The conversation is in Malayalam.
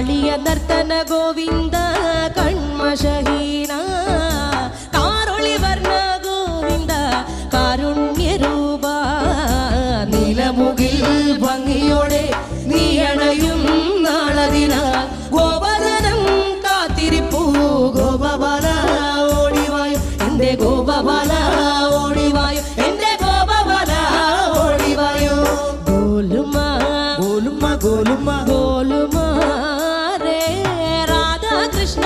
കാളിയ നർത്തന ഗോവിന്ദ കൺമഷഹീന കാരൊളി വർണ്ണ ഗോവിന്ദ കാരുണ്യരൂപ നിലമുകിൽ ഭംഗിയോടെ നീ അണയും നാളതിന ഗോപദനം കാത്തിരിപ്പൂ ഗോപബാല ഓടിവായു എന്റെ ഗോപബാല ഓടിവായു എന്റെ ഗോപബാല ഓടിവായു ഗോലുമ ഗോലുമ ഗോലുമ ഗോലുമ रे राधा कृष्ण